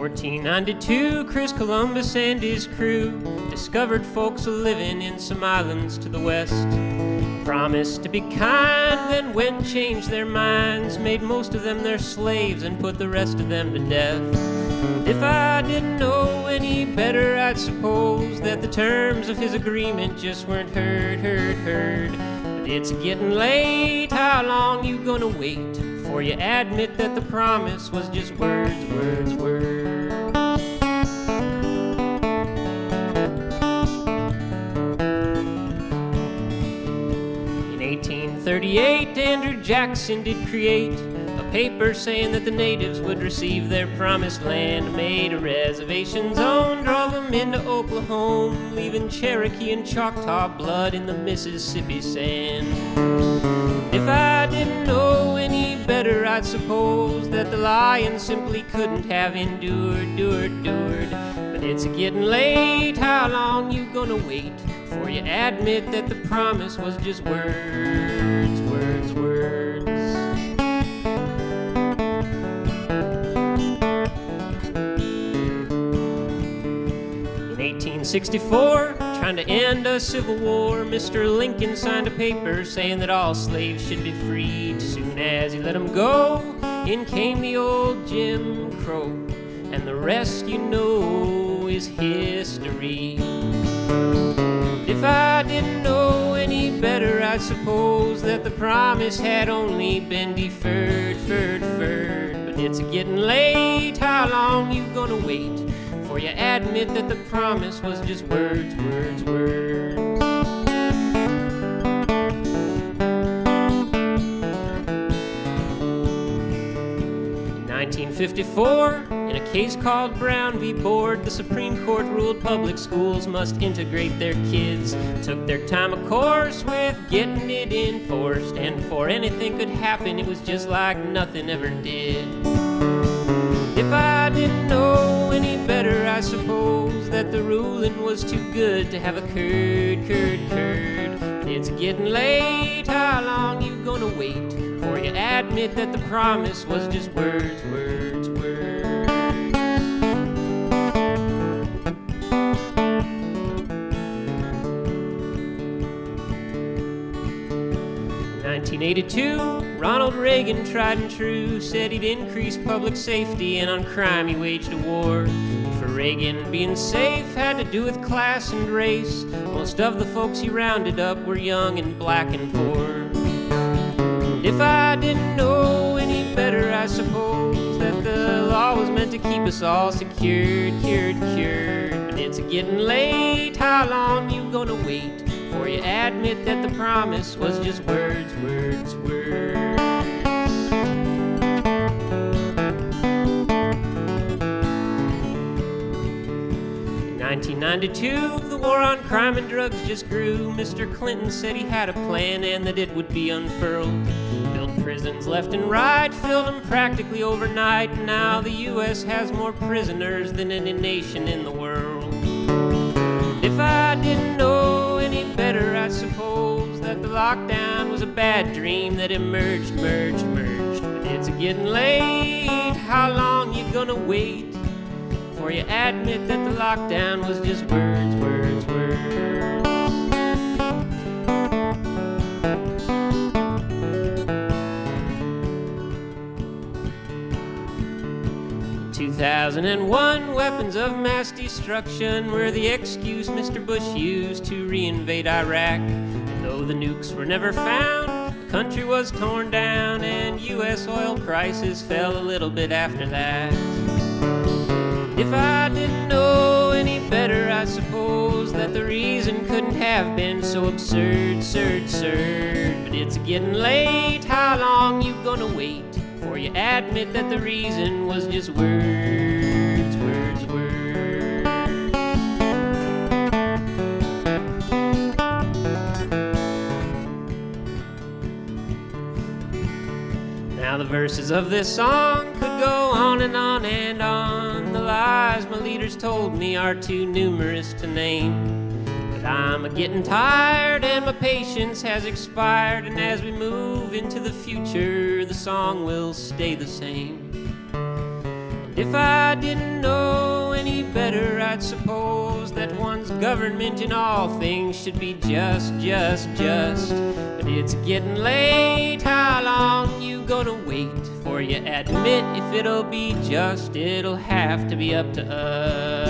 1492, Chris Columbus and his crew discovered folks a-living in some islands to the west. Promised to be kind, then when changed their minds, made most of them their slaves and put the rest of them to death. If I didn't know any better, I'd suppose that the terms of his agreement just weren't heard. But it's getting late, how long you gonna wait before you admit that the promise was just words? In 1838, Andrew Jackson did create a paper saying that the natives would receive their promised land. Made a reservation zone, drove them into Oklahoma, leaving Cherokee and Choctaw blood in the Mississippi sand. If I didn't know any better, I'd suppose that the lion simply couldn't have endured. But it's getting late, how long you gonna wait before you admit that the promise was just words? In 1864, trying to end a civil war, Mr. Lincoln signed a paper saying that all slaves should be freed. Soon as he let them go, in came the old Jim Crow, and the rest you know is history. If I didn't know any better, I'd suppose that the promise had only been deferred. But it's getting late, how long you gonna wait before you admit that the promise was just words? In 1954, in a case called Brown v. Board, the Supreme Court ruled public schools must integrate their kids. Took their time, of course, with getting it enforced, and before anything could happen, it was just like nothing ever did. If I didn't know any better, I suppose that the ruling was too good to have occurred. But it's getting late, how long you gonna wait before you admit that the promise was just words? In 1982, Ronald Reagan, tried and true, said he'd increase public safety, and on crime he waged a war. For Reagan, being safe had to do with class and race. Most of the folks he rounded up were young and black and poor. If I didn't know any better, I suppose that the law was meant to keep us all secured. But it's getting late, how long you gonna wait before you admit that the promise was just words? In 1992, the war on crime and drugs just grew. Mr. Clinton said he had a plan and that it would be unfurled. Built prisons left and right, filled them practically overnight, and now the U.S. has more prisoners than any nation in the world. If I didn't know any better, I suppose that the lockdown was a bad dream that emerged. But it's getting late, how long you gonna wait before you admit that the lockdown was just words? In 2001, weapons of mass destruction were the excuse Mr. Bush used to reinvade Iraq. And though the nukes were never found, the country was torn down, and U.S. oil prices fell a little bit after that. If I didn't know any better, I suppose that the reason couldn't have been so absurd. But it's getting late, how long you gonna wait before you admit that the reason was just words? Now the verses of this song could go on and on and on. The lies my leaders told me are too numerous to name. But I'm a-getting tired and my patience has expired, and as we move into the future, the song will stay the same. But if I didn't know any better, I'd suppose that one's government in all things should be just. But it's getting late, how long you gonna wait? For you admit if it'll be just, it'll have to be up to us.